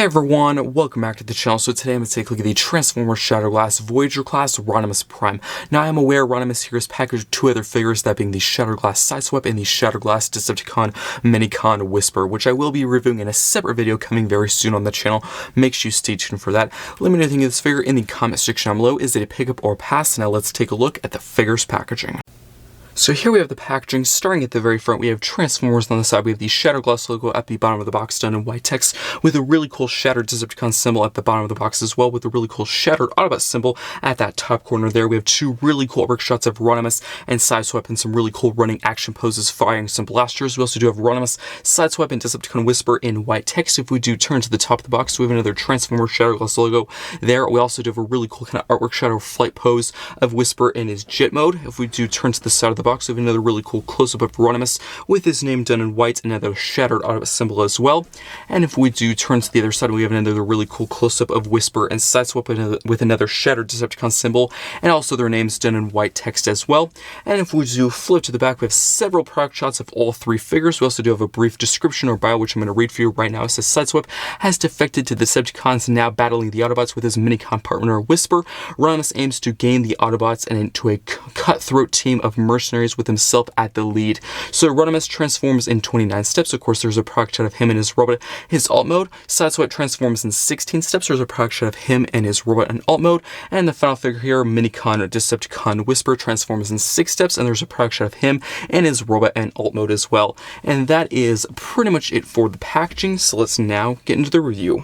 everyone, welcome back to the channel. So today I'm going to take a look at the Transformers Shatterglass Voyager class Rodimus Prime. Now I am aware Rodimus here has packaged two other figures, that being the Shatterglass Sideswipe and the Shatterglass Decepticon Minicon Whisper, which I will be reviewing in a separate video coming very soon on the channel. Make sure you stay tuned for that. Let me know what you think of this figure in the comment section down below. Is it a pickup or a pass? Now let's take a look at the figure's packaging. So here we have the packaging. Starting at the very front, we have Transformers on the side. We have the Shatterglass logo at the bottom of the box done in white text with a really cool Shattered Decepticon symbol at the bottom of the box as well, with a really cool Shattered Autobot symbol at that top corner there. We have two really cool artwork shots of Rodimus and Sideswipe and some really cool running action poses firing some blasters. We also do have Rodimus, Sideswipe, and Decepticon Whisper in white text. If we do turn to the top of the box, we have another Transformers Shatterglass logo there. We also do have a really cool kind of artwork shot or flight pose of Whisper in his jet mode. If we do turn to the side of the box, we have another really cool close-up of Rodimus with his name done in white and another Shattered Autobot symbol as well. And if we do turn to the other side, we have another really cool close-up of Whisper and Sideswipe with another Shattered Decepticon symbol and also their names done in white text as well. And if we do flip to the back, we have several product shots of all three figures. We also do have a brief description or bio, which I'm going to read for you right now. It says Sideswipe has defected to the Decepticons, now battling the Autobots with his minicon partner Whisper. Rodimus aims to gain the Autobots and into a cutthroat team of mercenaries with himself at the lead. So Rodimus transforms in 29 steps. Of course, there's a product shot of him and his robot, his alt mode. Sideswipe transforms in 16 steps. There's a product shot of him and his robot and alt mode. And the final figure here, Minicon Decepticon Whisper, transforms in 6 steps. And there's a product shot of him and his robot and alt mode as well. And that is pretty much it for the packaging. So let's now get into the review.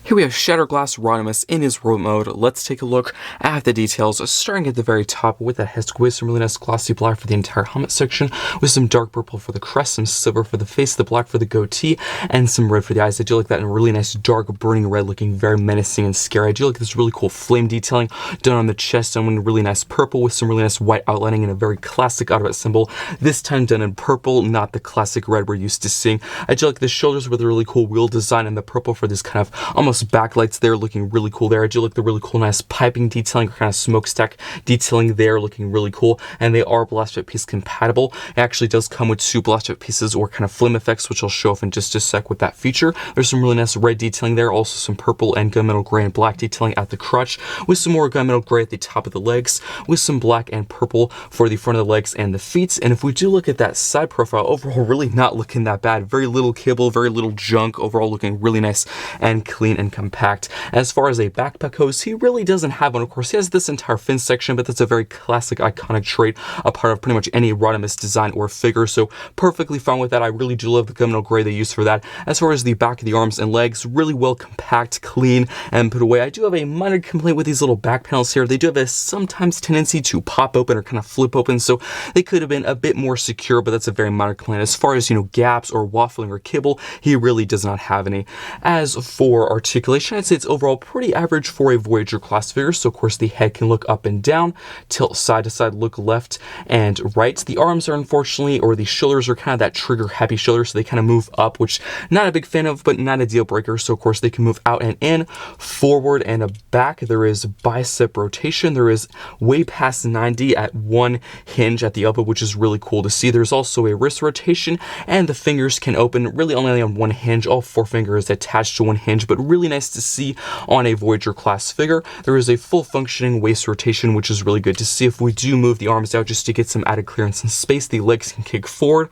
Here we have Shatterglass Rodimus in his robot mode. Let's take a look at the details, starting at the very top with that head squid, some really nice glossy black for the entire helmet section, with some dark purple for the crest, some silver for the face, the black for the goatee, and some red for the eyes. I do like that in a really nice dark burning red, looking very menacing and scary. I do like this really cool flame detailing done on the chest, done in really nice purple with some really nice white outlining and a very classic Autobot symbol, this time done in purple, not the classic red we're used to seeing. I do like the shoulders with a really cool wheel design and the purple for this kind of almost backlights there, looking really cool there. I do like the really cool nice piping detailing, kind of smokestack detailing there, looking really cool. And they are Blastjet piece compatible. It actually does come with two Blastjet pieces or kind of flame effects, which I'll show off in just a sec with that feature. There's some really nice red detailing there, also some purple and gunmetal gray and black detailing at the crotch, with some more gunmetal gray at the top of the legs, with some black and purple for the front of the legs and the feet. And if we do look at that side profile, overall really not looking that bad. Very little kibble, very little junk, overall looking really nice and clean and compact. As far as a backpack goes, he really doesn't have one. Of course, he has this entire fin section, but that's a very classic, iconic trait, a part of pretty much any Rodimus design or figure, so perfectly fine with that. I really do love the gunmetal gray they use for that. As far as the back of the arms and legs, really well compact, clean, and put away. I do have a minor complaint with these little back panels here. They do have a sometimes tendency to pop open or kind of flip open, so they could have been a bit more secure, but that's a very minor complaint. As far as, gaps or waffling or kibble, he really does not have any. As for articulation, I'd say it's overall pretty average for a Voyager class figure. So of course the head can look up and down, tilt side to side, look left and right. The arms are unfortunately, or the shoulders are kind of that trigger happy shoulder, so they kind of move up, which not a big fan of, but not a deal breaker. So of course they can move out and in, forward and back. There is bicep rotation. There is way past 90 at one hinge at the elbow, which is really cool to see. There's also a wrist rotation, and the fingers can open really only on one hinge. All 4 fingers attached to one hinge, but really nice to see on a Voyager class figure. There is a full functioning waist rotation, which is really good to see. If we do move the arms out just to get some added clearance and space, the legs can kick forward,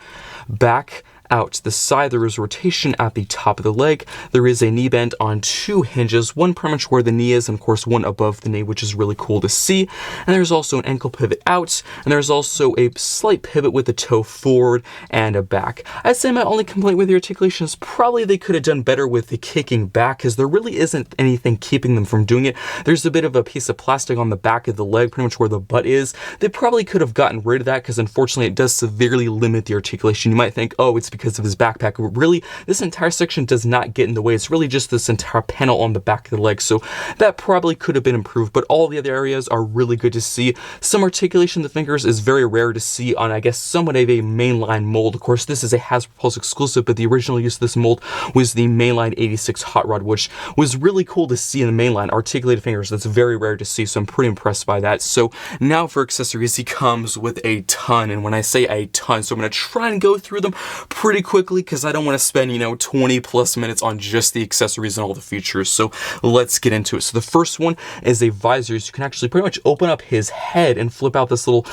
back, out to the side. There is rotation at the top of the leg. There is a knee bend on 2 hinges, one pretty much where the knee is, and of course one above the knee, which is really cool to see. And there's also an ankle pivot out, and there's also a slight pivot with the toe forward and a back. I'd say my only complaint with the articulation is probably they could have done better with the kicking back, because there really isn't anything keeping them from doing it. There's a bit of a piece of plastic on the back of the leg, pretty much where the butt is. They probably could have gotten rid of that, because unfortunately it does severely limit the articulation. You might think, oh, it's because of his backpack. Really, this entire section does not get in the way. It's really just this entire panel on the back of the leg, so that probably could have been improved, but all the other areas are really good to see. Some articulation of the fingers is very rare to see on, I guess, somewhat of a mainline mold. Of course, this is a Hasbro Pulse exclusive, but the original use of this mold was the mainline 86 Hot Rod, which was really cool to see in the mainline. Articulated fingers, that's very rare to see, so I'm pretty impressed by that. So now for accessories, he comes with a ton, and when I say a ton, so I'm going to try and go through them pretty pretty quickly because I don't want to spend, 20 plus minutes on just the accessories and all the features. So let's get into it. So the first one is a visor. So you can actually pretty much open up his head and flip out this little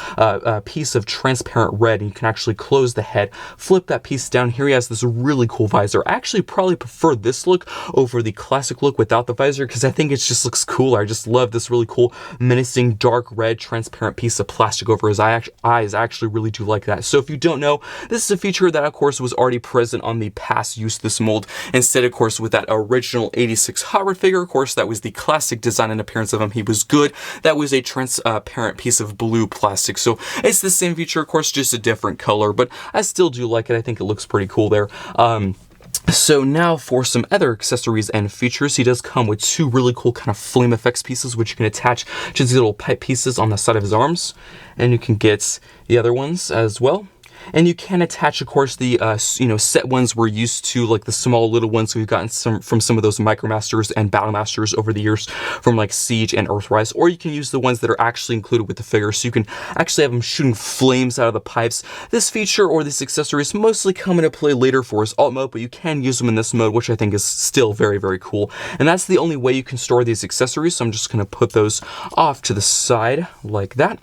piece of transparent red, and you can actually close the head, flip that piece down. Here he has this really cool visor. I actually probably prefer this look over the classic look without the visor because I think it just looks cooler. I just love this really cool, menacing, dark red, transparent piece of plastic over his eyes. I actually really do like that. So if you don't know, this is a feature that, of course, was already present on the past use of this mold. Instead, of course, with that original 86 Hot Rod figure, of course, that was the classic design and appearance of him. He was good. That was a transparent piece of blue plastic. So it's the same feature, of course, just a different color, but I still do like it. I think it looks pretty cool there. So now for some other accessories and features, he does come with two really cool kind of flame effects pieces, which you can attach to these little pipe pieces on the side of his arms. And you can get the other ones as well. And you can attach, of course, the set ones we're used to, like the small little ones we've gotten from some of those Micromasters and Battlemasters over the years from like Siege and Earthrise. Or you can use the ones that are actually included with the figure, so you can actually have them shooting flames out of the pipes. This feature or this accessory is mostly come into play later for his alt mode, but you can use them in this mode, which I think is still very, very cool. And that's the only way you can store these accessories, so I'm just going to put those off to the side like that.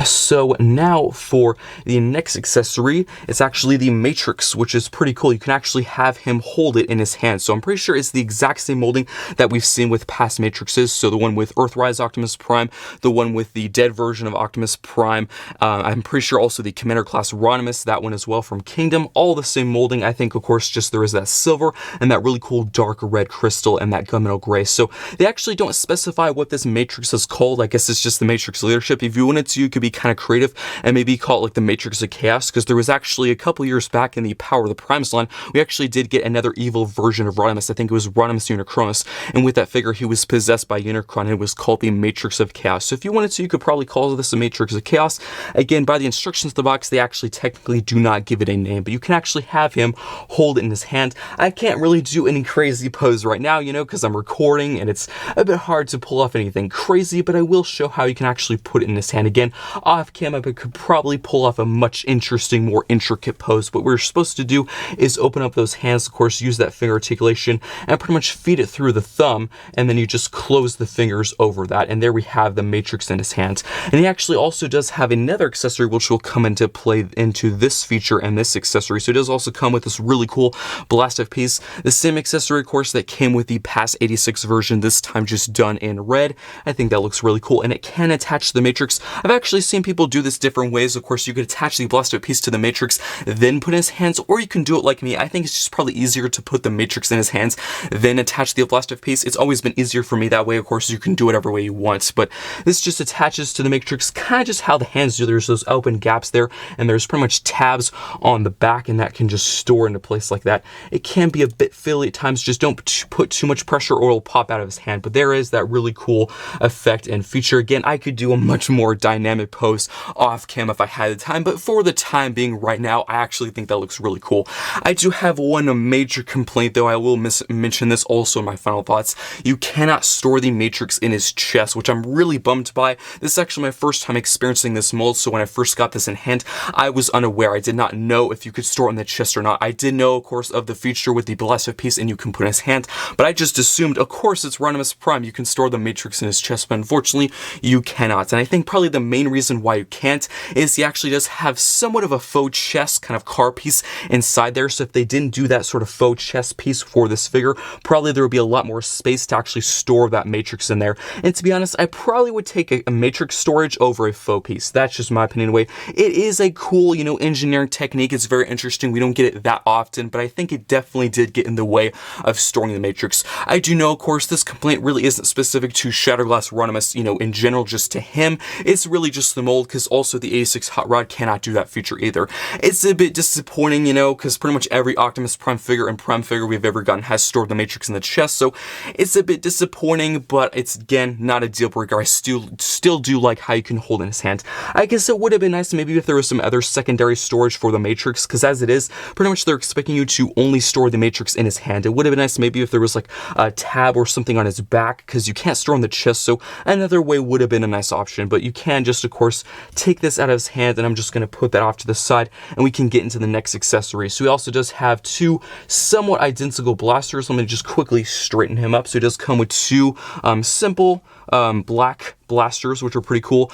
So now for the next accessory, it's actually the Matrix, which is pretty cool. You can actually have him hold it in his hand. So I'm pretty sure it's the exact same molding that we've seen with past Matrixes. So the one with Earthrise Optimus Prime, the one with the dead version of Optimus Prime. I'm pretty sure also the Commander class Rodimus, that one as well from Kingdom. All the same molding. I think, of course, just there is that silver and that really cool dark red crystal and that gunmetal gray. So they actually don't specify what this Matrix is called. I guess it's just the Matrix Leadership. If you wanted to, you could be kind of creative and maybe call it like the Matrix of Chaos, because there was actually a couple years back in the Power of the Primes line, we actually did get another evil version of Rodimus. I think it was Rodimus Unicronus, and with that figure he was possessed by Unicron, and it was called the Matrix of Chaos. So if you wanted to, you could probably call this the Matrix of Chaos. Again, by the instructions of the box, they actually technically do not give it a name, but you can actually have him hold it in his hand. I can't really do any crazy pose right now, because I'm recording and it's a bit hard to pull off anything crazy, but I will show how you can actually put it in his hand. Again, off camera, but could probably pull off a much interesting, more intricate pose. What we're supposed to do is open up those hands, of course, use that finger articulation and pretty much feed it through the thumb, and then you just close the fingers over that, and there we have the Matrix in his hands. And he actually also does have another accessory which will come into play into this feature and this accessory. So it does also come with this really cool blast off piece, the same accessory, of course, that came with the past 86 version, this time just done in red. I think that looks really cool, and it can attach to the Matrix. I've actually seen people do this different ways. Of course, you could attach the blaster piece to the Matrix, then put it in his hands, or you can do it like me. I think it's just probably easier to put the Matrix in his hands, then attach the blaster piece. It's always been easier for me that way. Of course, you can do whatever way you want, but this just attaches to the Matrix, kind of just how the hands do. There's those open gaps there, and there's pretty much tabs on the back, and that can just store into place like that. It can be a bit fiddly at times. Just don't put too much pressure or it'll pop out of his hand, but there is that really cool effect and feature. Again, I could do a much more dynamic pose off cam if I had the time, but for the time being right now, I actually think that looks really cool. I do have one major complaint though. I will mention this also in my final thoughts. You cannot store the Matrix in his chest, which I'm really bummed by. This is actually my first time experiencing this mold, so when I first got this in hand, I was unaware. I did not know if you could store it in the chest or not. I did know, of course, of the feature with the blast off piece and you can put in his hand, but I just assumed, of course, it's Rodimus Prime, you can store the Matrix in his chest, but unfortunately, you cannot. And I think probably the main reason why you can't is he actually does have somewhat of a faux chest kind of car piece inside there, so if they didn't do that sort of faux chest piece for this figure, probably there would be a lot more space to actually store that Matrix in there. And to be honest, I probably would take a Matrix storage over a faux piece. That's just my opinion anyway. It is a cool, engineering technique. It's very interesting. We don't get it that often, but I think it definitely did get in the way of storing the Matrix. I do know, of course, this complaint really isn't specific to Shatterglass Rodimus, in general, just to him. It's really just the mold, because also the 86 Hot Rod cannot do that feature either. It's a bit disappointing, because pretty much every Optimus Prime figure and Prime figure we've ever gotten has stored the Matrix in the chest, so it's a bit disappointing, but it's, again, not a deal breaker. I still do like how you can hold in his hand. I guess it would have been nice maybe if there was some other secondary storage for the Matrix, because as it is, pretty much they're expecting you to only store the Matrix in his hand. It would have been nice maybe if there was like a tab or something on his back, because you can't store in the chest, so another way would have been a nice option, but you can just, of course, course, take this out of his hand, and I'm just going to put that off to the side, and we can get into the next accessory. So he also does have two somewhat identical blasters. Let me just quickly straighten him up. So he does come with two simple black blasters, which are pretty cool.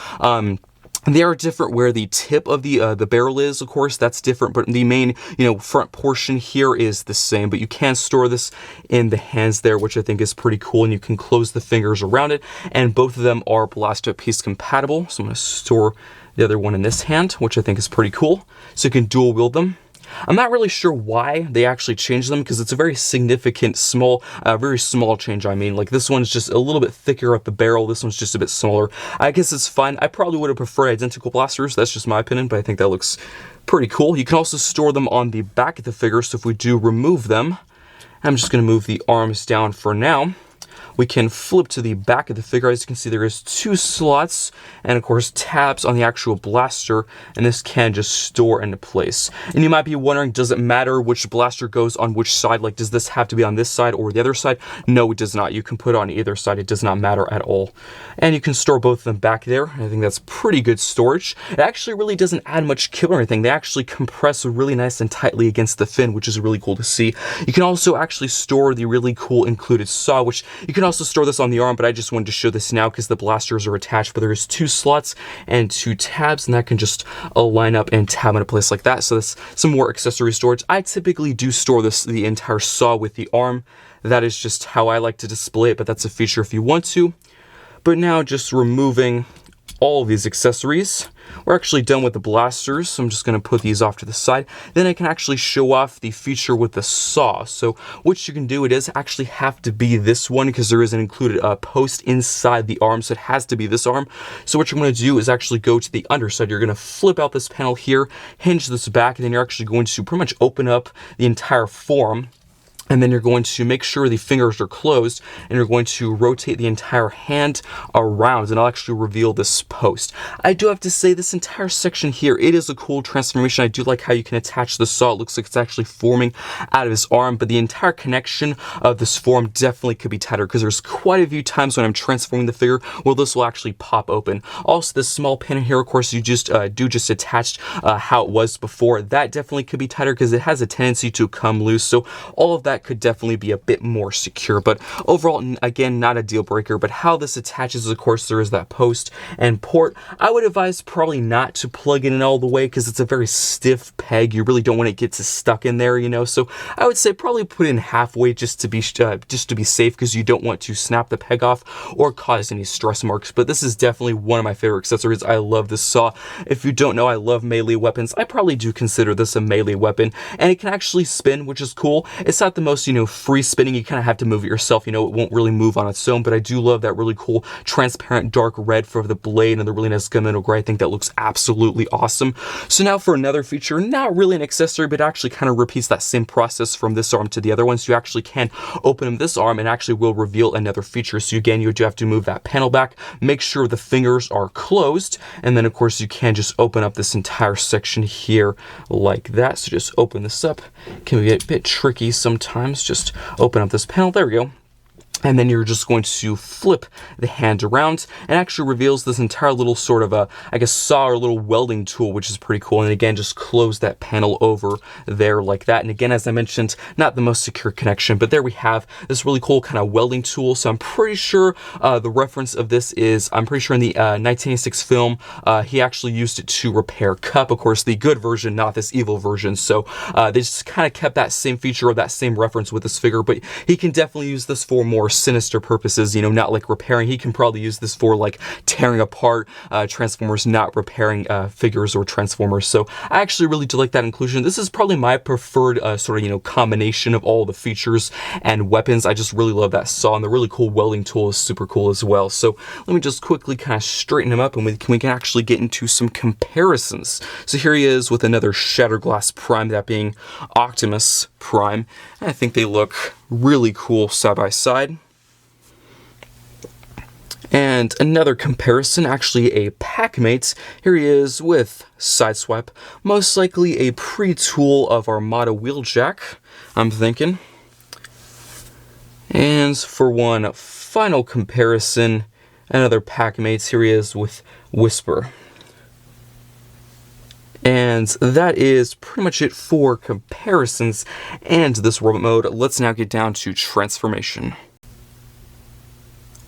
They are different where the tip of the barrel is, of course, that's different, but the main, front portion here is the same, but you can store this in the hands there, which I think is pretty cool, and you can close the fingers around it, and both of them are blaster piece compatible. So I'm going to store the other one in this hand, which I think is pretty cool, so you can dual wield them. I'm not really sure why they actually changed them, because it's a very significant very small change. I mean, like this one's just a little bit thicker at the barrel. This one's just a bit smaller. I guess it's fine. I probably would have preferred identical blasters. That's just my opinion, but I think that looks pretty cool. You can also store them on the back of the figure. So if we do remove them, I'm just going to move the arms down for now. We can flip to the back of the figure. As you can see, there is two slots and of course tabs on the actual blaster, and this can just store into place. And you might be wondering, does it matter which blaster goes on which side? Like, does this have to be on this side or the other side? No, it does not. You can put it on either side. It does not matter at all. And you can store both of them back there. I think that's pretty good storage. It actually really doesn't add much kill or anything. They actually compress really nice and tightly against the fin, which is really cool to see. You can also actually store the really cool included saw, which you can also store this on the arm, but I just wanted to show this now because the blasters are attached, but there's two slots and two tabs, and that can just line up and tab into place like that. So that's some more accessory storage. I typically do store the entire saw with the arm. That is just how I like to display it, but that's a feature if you want to. But now just removing all of these accessories, we're actually done with the blasters, so I'm just going to put these off to the side. Then I can actually show off the feature with the saw. So what you can do, it does actually have to be this one because there is an included post inside the arm, so it has to be this arm. So what you're going to do is actually go to the underside. You're going to flip out this panel here, hinge this back, and then you're actually going to pretty much open up the entire form. And then you're going to make sure the fingers are closed, and you're going to rotate the entire hand around, and I'll actually reveal this post. I do have to say, this entire section here, it is a cool transformation. I do like how you can attach the saw. It looks like it's actually forming out of his arm, but the entire connection of this form definitely could be tighter, because there's quite a few times when I'm transforming the figure where this will actually pop open. Also, this small pin here, of course, you just attached how it was before. That definitely could be tighter because it has a tendency to come loose. So all of that could definitely be a bit more secure, but overall, again, not a deal breaker. But how this attaches, of course, there is that post and port. I would advise probably not to plug it in all the way because it's a very stiff peg. You really don't want it to get stuck in there, so I would say probably put it in halfway just to be safe, because you don't want to snap the peg off or cause any stress marks. But this is definitely one of my favorite accessories. I love this saw. If you don't know, I love melee weapons. I probably do consider this a melee weapon, and it can actually spin, which is cool. It's not the most free spinning. You kind of have to move it yourself. It won't really move on its own, but I do love that really cool transparent dark red for the blade and the really nice gunmetal gray. I think that looks absolutely awesome. So now for another feature, not really an accessory, but actually kind of repeats that same process from this arm to the other one. So you actually can open this arm and actually will reveal another feature. So again, you do have to move that panel back, make sure the fingers are closed, and then of course you can just open up this entire section here like that. So just open this up. Can be a bit tricky sometimes. Just open up this panel. There we go. And then you're just going to flip the hand around, and actually reveals this entire little sort of saw or little welding tool, which is pretty cool. And again, just close that panel over there like that. And again, as I mentioned, not the most secure connection, but there we have this really cool kind of welding tool. So I'm pretty sure the reference of this is, I'm pretty sure in the 1986 film, he actually used it to repair Cup. Of course, the good version, not this evil version. So they just kind of kept that same feature or that same reference with this figure, but he can definitely use this for more sinister purposes, not like repairing. He can probably use this for like tearing apart Transformers, not repairing figures or Transformers. So I actually really do like that inclusion. This is probably my preferred sort of, combination of all the features and weapons. I just really love that saw, and the really cool welding tool is super cool as well. So let me just quickly kind of straighten him up, and we can actually get into some comparisons. So here he is with another Shatterglass Prime, that being Optimus Prime. And I think they look really cool side by side. And another comparison, actually a packmate. Here he is with Sideswipe, most likely a pre-tool of Armada Wheeljack, I'm thinking. And for one final comparison, another packmate. Here he is with Whisper. And that is pretty much it for comparisons and this robot mode. Let's now get down to transformation.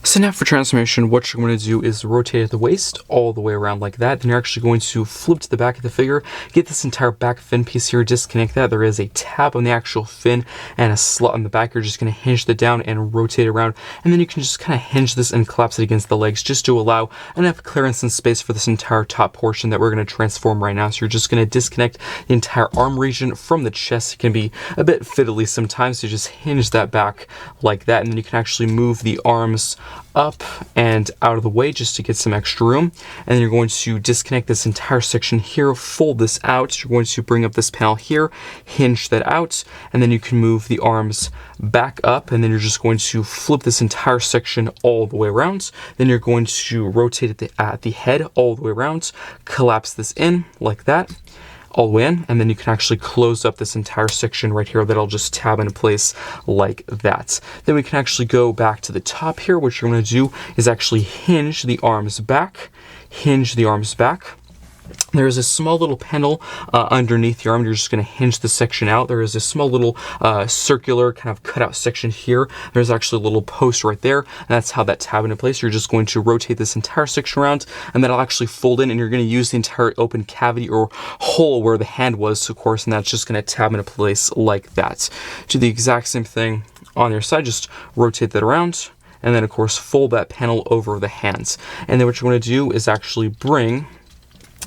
So now for transformation, what you're going to do is rotate at the waist all the way around like that. Then you're actually going to flip to the back of the figure, get this entire back fin piece here, disconnect that. There is a tab on the actual fin and a slot on the back. You're just going to hinge that down and rotate around. And then you can just kind of hinge this and collapse it against the legs just to allow enough clearance and space for this entire top portion that we're going to transform right now. So you're just going to disconnect the entire arm region from the chest. It can be a bit fiddly sometimes, so just hinge that back like that. And then you can actually move the arms up and out of the way just to get some extra room. And then you're going to disconnect this entire section here, fold this out. You're going to bring up this panel here, hinge that out, and then you can move the arms back up, and then you're just going to flip this entire section all the way around. Then you're going to rotate it at the head all the way around, collapse this in like that, all the way in, and then you can actually close up this entire section right here that'll just tab into place like that. Then we can actually go back to the top here. What you're going to do is actually hinge the arms back, hinge the arms back. There's a small little panel underneath your arm. You're just going to hinge the section out. There is a small little circular kind of cutout section here. There's actually a little post right there, and that's how that tab into place. You're just going to rotate this entire section around, and that'll actually fold in, and you're going to use the entire open cavity or hole where the hand was, of course, and that's just going to tab into place like that. Do the exact same thing on your side. Just rotate that around, and then, of course, fold that panel over the hands. And then what you're going to do is actually bring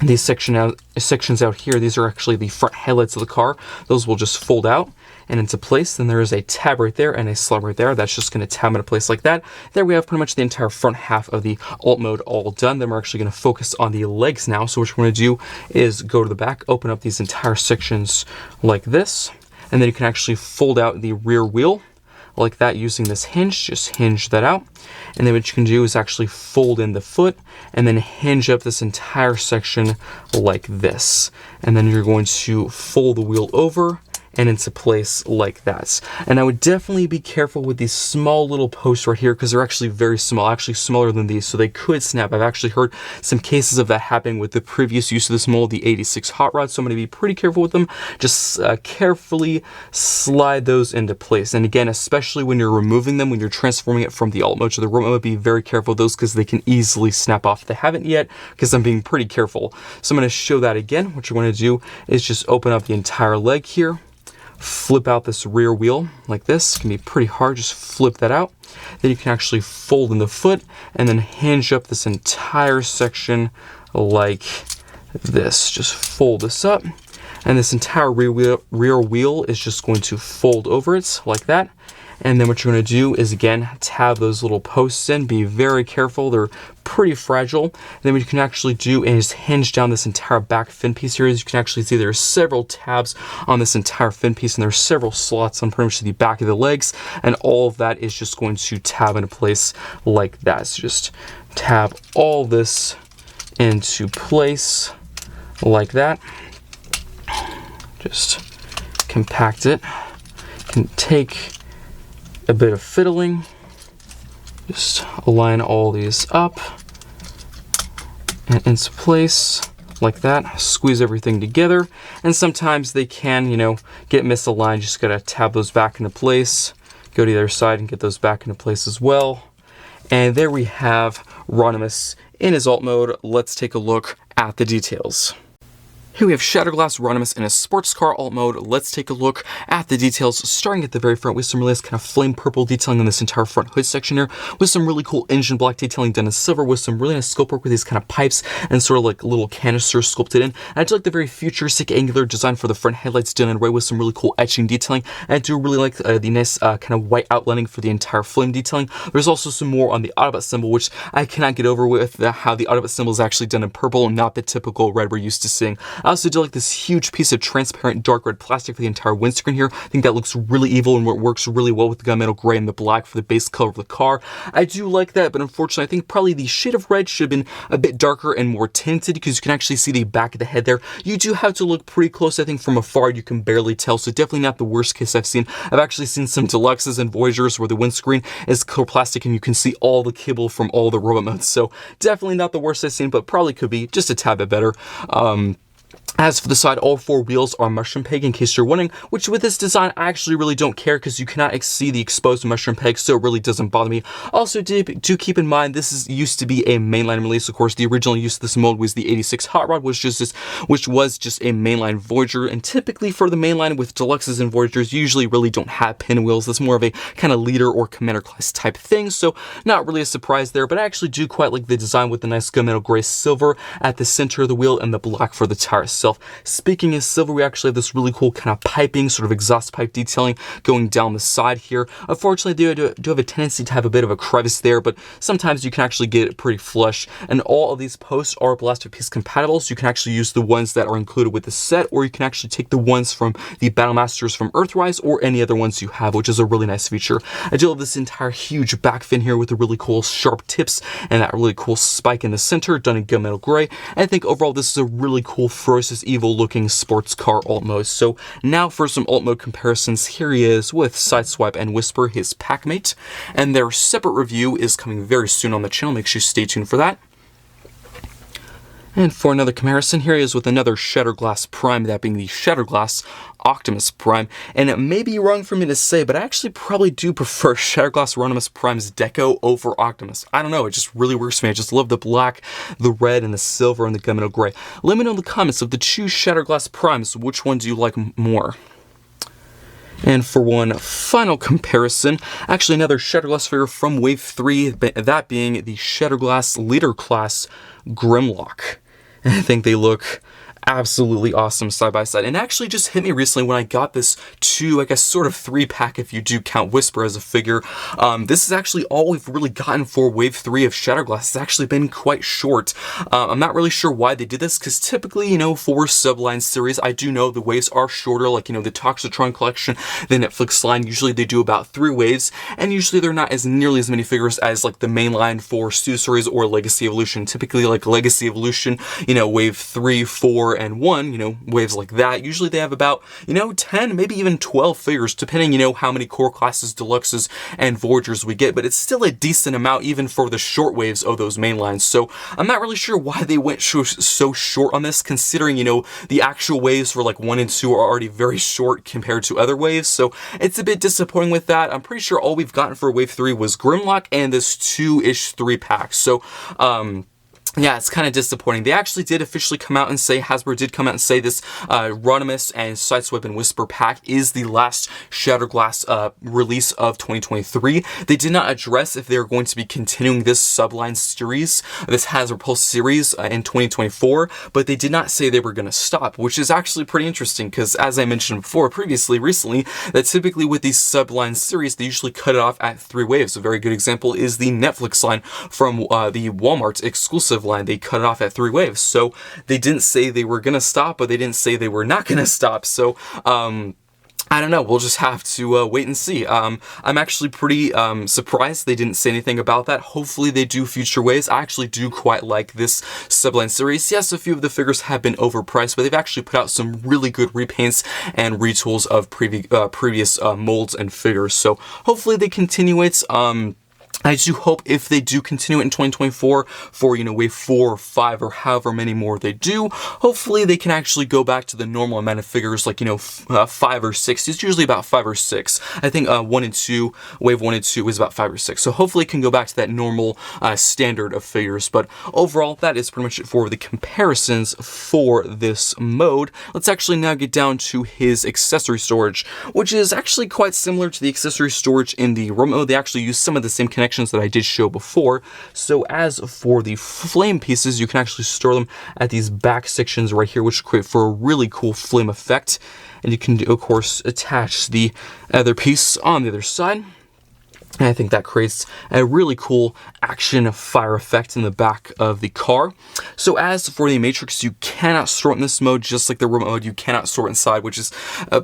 these sections out here. These are actually the front headlights of the car. Those will just fold out and into place. Then there is a tab right there and a slot right there. That's just going to tab into place like that. There we have pretty much the entire front half of the alt mode all done. Then we're actually going to focus on the legs now. So what we're going to do is go to the back, open up these entire sections like this, and then you can actually fold out the rear wheel like that using this hinge. Just hinge that out, and then what you can do is actually fold in the foot and then hinge up this entire section like this, and then you're going to fold the wheel over and into place like that. And I would definitely be careful with these small little posts right here because they're actually very small, actually smaller than these, so they could snap. I've actually heard some cases of that happening with the previous use of this mold, the 86 Hot Rod, so I'm going to be pretty careful with them. Just carefully slide those into place. And again, especially when you're removing them, when you're transforming it from the alt mode to the robot mode, be very careful of those because they can easily snap off. They haven't yet because I'm being pretty careful. So I'm going to show that again. What you're going to do is just open up the entire leg here, flip out this rear wheel like this. It can be pretty hard, just flip that out. Then you can actually fold in the foot and then hinge up this entire section like this. Just fold this up, and this entire rear wheel is just going to fold over it like that. And then what you're going to do is, again, tab those little posts in. Be very careful. They're pretty fragile. And then what you can actually do is hinge down this entire back fin piece here. As you can actually see, there are several tabs on this entire fin piece, and there are several slots on pretty much the back of the legs. And all of that is just going to tab into place like that. So just tab all this into place like that. Just compact it. Can take a bit of fiddling. Just align all these up and into place like that. Squeeze everything together, and sometimes they can, get misaligned. Just gotta tab those back into place, go to the other side and get those back into place as well. And there we have Rodimus in his alt mode. Let's take a look at the details. Here we have Shatterglass Rodimus in a sports car alt mode. Let's take a look at the details, starting at the very front with some really nice kind of flame purple detailing on this entire front hood section here, with some really cool engine block detailing done in silver, with some really nice sculpt work with these kind of pipes and sort of like little canisters sculpted in. And I do like the very futuristic angular design for the front headlights done in red with some really cool etching detailing. And I do really like the nice kind of white outlining for the entire flame detailing. There's also some more on the Autobot symbol, which I cannot get over with how the Autobot symbol is actually done in purple and not the typical red we're used to seeing. I also do like this huge piece of transparent dark red plastic for the entire windscreen here. I think that looks really evil and works really well with the gunmetal gray and the black for the base color of the car. I do like that, but unfortunately I think probably the shade of red should have been a bit darker and more tinted, because you can actually see the back of the head there. You do have to look pretty close. I think from afar you can barely tell, so definitely not the worst case I've seen. I've actually seen some deluxes and Voyagers where the windscreen is clear plastic and you can see all the kibble from all the robot modes, so definitely not the worst I've seen, but probably could be just a tad bit better. As for the side, all 4 wheels are mushroom peg, in case you're wondering, which with this design, I actually really don't care because you cannot see the exposed mushroom peg, so it really doesn't bother me. Also, do keep in mind, used to be a mainline release. Of course, the original use of this mold was the 86 Hot Rod, which was just a mainline Voyager, and typically for the mainline with Deluxes and Voyagers, usually really don't have pinwheels. That's more of a kind of leader or commander class type thing, so not really a surprise there, but I actually do quite like the design with the nice gunmetal gray silver at the center of the wheel and the black for the tire itself. Speaking of silver, we actually have this really cool kind of piping, sort of exhaust pipe detailing going down the side here. Unfortunately, they do have a tendency to have a bit of a crevice there, but sometimes you can actually get it pretty flush. And all of these posts are Blaster Piece compatible, so you can actually use the ones that are included with the set, or you can actually take the ones from the Battlemasters from Earthrise, or any other ones you have, which is a really nice feature. I do love this entire huge back fin here with the really cool sharp tips and that really cool spike in the center, done in gunmetal gray. And I think overall this is a really cool Ferocious Evil looking sports car alt mode. So now for some alt mode comparisons, here he is with Sideswipe and Whisper, his packmate, and their separate review is coming very soon on the channel. Make sure you stay tuned for that. And for another comparison, here he is with another Shatterglass Prime, that being the Shatterglass Optimus Prime. And it may be wrong for me to say, but I actually probably do prefer Shatterglass Rodimus Prime's deco over Optimus. I don't know, it just really works for me. I just love the black, the red, and the silver, and the gunmetal gray. Let me know in the comments, of the 2 Shatterglass Primes, which one do you like more? And for one final comparison, actually another Shatterglass figure from Wave 3, that being the Shatterglass Leader Class Grimlock. And I think they look absolutely awesome side by side. And actually just hit me recently when I got this 2, I guess sort of 3-pack if you do count Whisper as a figure. This is actually all we've really gotten for Wave 3 of Shatterglass. It's actually been quite short. I'm not really sure why they did this, because typically, you know, for subline series, I do know the waves are shorter, like, you know, the Toxitron collection, the Netflix line, usually they do about 3 waves, and usually they're not as nearly as many figures as like the main line for Stu Series or Legacy Evolution. Typically like Legacy Evolution, you know, Wave 3, 4, and 1, you know, waves like that. Usually they have about, you know, 10, maybe even 12 figures, depending, you know, how many core classes, deluxes, and Voyagers we get, but it's still a decent amount even for the short waves of those main lines. So I'm not really sure why they went so short on this, considering, you know, the actual waves for like 1 and 2 are already very short compared to other waves. So it's a bit disappointing with that. I'm pretty sure all we've gotten for Wave 3 was Grimlock and this 2-ish 3-pack. So, yeah, it's kind of disappointing. They actually did officially come out and say, Hasbro did come out and say this Rodimus and Sideswipe and Whisper pack is the last Shatterglass release of 2023. They did not address if they're going to be continuing this subline series, this Hasbro Pulse series in 2024, but they did not say they were going to stop, which is actually pretty interesting because, as I mentioned before, recently, that typically with these subline series, they usually cut it off at 3 waves. A very good example is the Netflix line from the Walmart exclusive line. They cut it off at 3 waves. So they didn't say they were going to stop, but they didn't say they were not going to stop. So, I don't know, we'll just have to wait and see. I'm actually pretty surprised they didn't say anything about that. Hopefully they do future waves. I actually do quite like this subline series. Yes, a few of the figures have been overpriced, but they've actually put out some really good repaints and retools of previous molds and figures. So hopefully they continue it. I do hope if they do continue it in 2024 for, you know, Wave 4 or 5 or however many more they do, hopefully they can actually go back to the normal amount of figures, like, you know, 5 or 6. It's usually about 5 or 6. I think Wave 1 and 2 is about 5 or 6. So hopefully it can go back to that normal standard of figures. But overall, that is pretty much it for the comparisons for this mode. Let's actually now get down to his accessory storage, which is actually quite similar to the accessory storage in the remote mode. They actually use some of the same connections that I did show before. So as for the flame pieces, you can actually store them at these back sections right here, which create for a really cool flame effect. And you can, of course, attach the other piece on the other side. And I think that creates a really cool action fire effect in the back of the car. So as for the Matrix, you cannot store it in this mode, just like the remote mode, you cannot store it inside, which is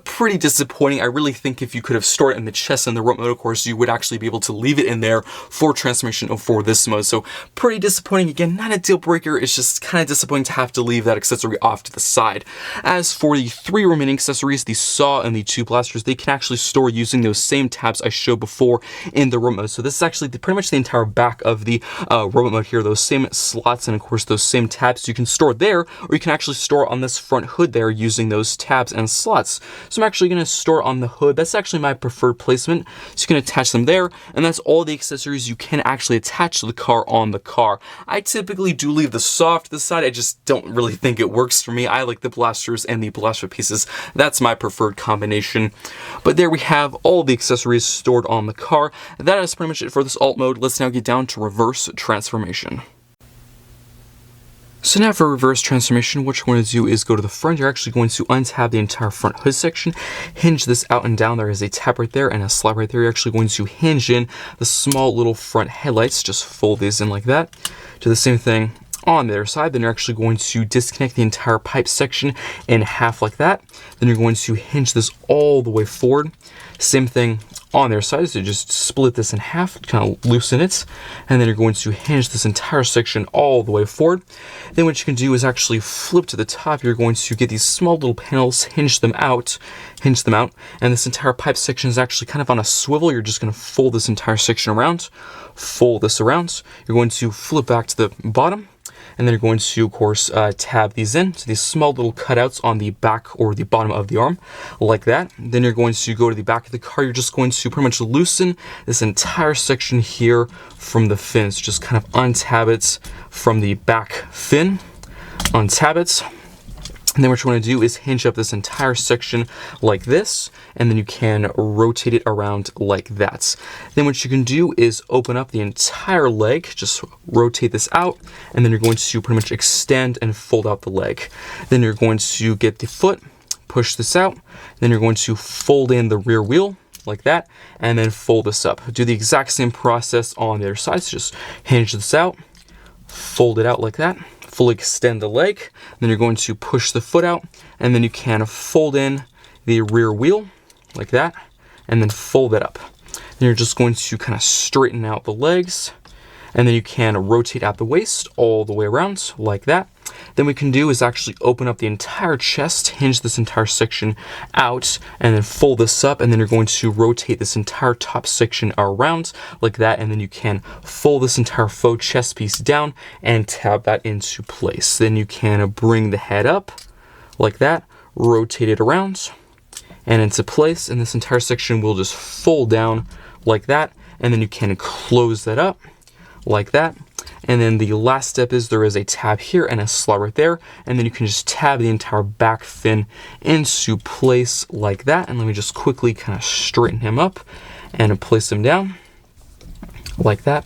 pretty disappointing. I really think if you could have stored it in the chest in the remote mode, of course, you would actually be able to leave it in there for transformation for this mode. So pretty disappointing. Again, not a deal breaker. It's just kind of disappointing to have to leave that accessory off to the side. As for the 3 remaining accessories, the saw and the 2 blasters, they can actually store using those same tabs I showed before in the remote mode. So this is actually pretty much the entire back of the remote mode here. Those same slots and of course those same tabs you can store there, or you can actually store on this front hood there using those tabs and slots. So I'm actually going to store on the hood. That's actually my preferred placement. So you can attach them there, and that's all the accessories you can actually attach to the car on the car. I typically do leave the saw to the side. I just don't really think it works for me. I like the blasters and the blaster pieces. That's my preferred combination. But there we have all the accessories stored on the car. That is pretty much it for this alt mode. Let's now get down to reverse transformation. So now for reverse transformation, what you're going to do is go to the front. You're actually going to untab the entire front hood section, hinge this out and down. There is a tab right there and a slot right there. You're actually going to hinge in the small little front headlights. Just fold these in like that. Do the same thing on the other side. Then you're actually going to disconnect the entire pipe section in half like that. Then you're going to hinge this all the way forward. Same thing on their side, so just split this in half, kind of loosen it, and then you're going to hinge this entire section all the way forward. Then what you can do is actually flip to the top. You're going to get these small little panels, hinge them out, and this entire pipe section is actually kind of on a swivel. You're just going to fold this entire section around, fold this around. You're going to flip back to the bottom, and then you're going to, of course, tab these in. So these small little cutouts on the back or the bottom of the arm, like that. Then you're going to go to the back of the car. You're just going to pretty much loosen this entire section here from the fins. Just kind of untab it from the back fin, untab it. And then what you want to do is hinge up this entire section like this, and then you can rotate it around like that. Then what you can do is open up the entire leg, just rotate this out, and then you're going to pretty much extend and fold out the leg. Then you're going to get the foot, push this out, then you're going to fold in the rear wheel like that, and then fold this up. Do the exact same process on the other side. So just hinge this out, fold it out like that, fully extend the leg, then you're going to push the foot out, and then you can fold in the rear wheel like that, and then fold it up. Then you're just going to kind of straighten out the legs, and then you can rotate out the waist all the way around like that. Then what we can do is actually open up the entire chest, hinge this entire section out, and then fold this up, and then you're going to rotate this entire top section around like that, and then you can fold this entire faux chest piece down and tab that into place. Then you can bring the head up like that, rotate it around and into place, and this entire section will just fold down like that, and then you can close that up like that. And then the last step is there is a tab here and a slot right there, and then you can just tab the entire back fin into place like that. And let me just quickly kind of straighten him up and place him down like that.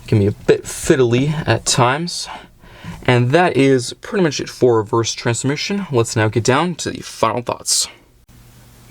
Can be a bit fiddly at times. And that is pretty much it for reverse transformation. Let's now get down to the final thoughts.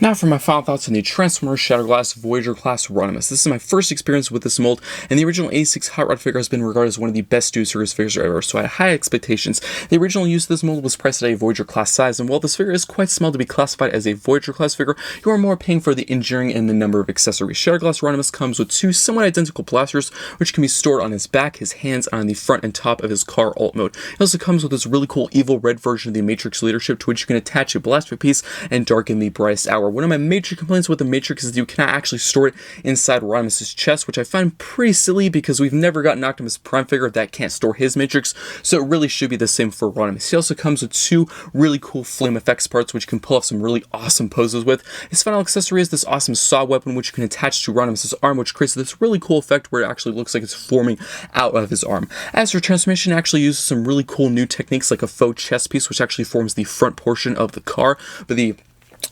Now for my final thoughts on the Transformer Shatterglass Voyager class Rodimus. This is my first experience with this mold, and the original 86 Hot Rod figure has been regarded as one of the best Studio Series figures ever, so I had high expectations. The original use of this mold was priced at a Voyager class size, and while this figure is quite small to be classified as a Voyager class figure, you are more paying for the engineering and the number of accessories. Shatterglass Rodimus comes with two somewhat identical blasters, which can be stored on his back, his hands, and on the front and top of his car alt mode. It also comes with this really cool evil red version of the Matrix leadership, to which you can attach a blaster piece and darken the brightest hour. One of my major complaints with the Matrix is that you cannot actually store it inside Rodimus' chest, which I find pretty silly because we've never got an Optimus Prime figure that can't store his Matrix, so it really should be the same for Rodimus. He also comes with two really cool flame effects parts, which you can pull off some really awesome poses with. His final accessory is this awesome saw weapon, which you can attach to Rodimus' arm, which creates this really cool effect where it actually looks like it's forming out of his arm. As for transformation, it actually uses some really cool new techniques like a faux chest piece, which actually forms the front portion of the car, but the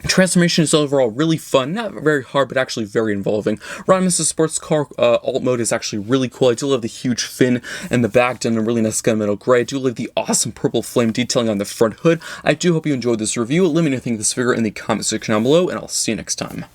transformation is overall really fun, not very hard, but actually very involving. Rodimus' sports car alt mode is actually really cool. I do love the huge fin in the back done in a really nice gunmetal gray. I do love the awesome purple flame detailing on the front hood. I do hope you enjoyed this review. Let me know what you think of this figure in the comment section down below, and I'll see you next time.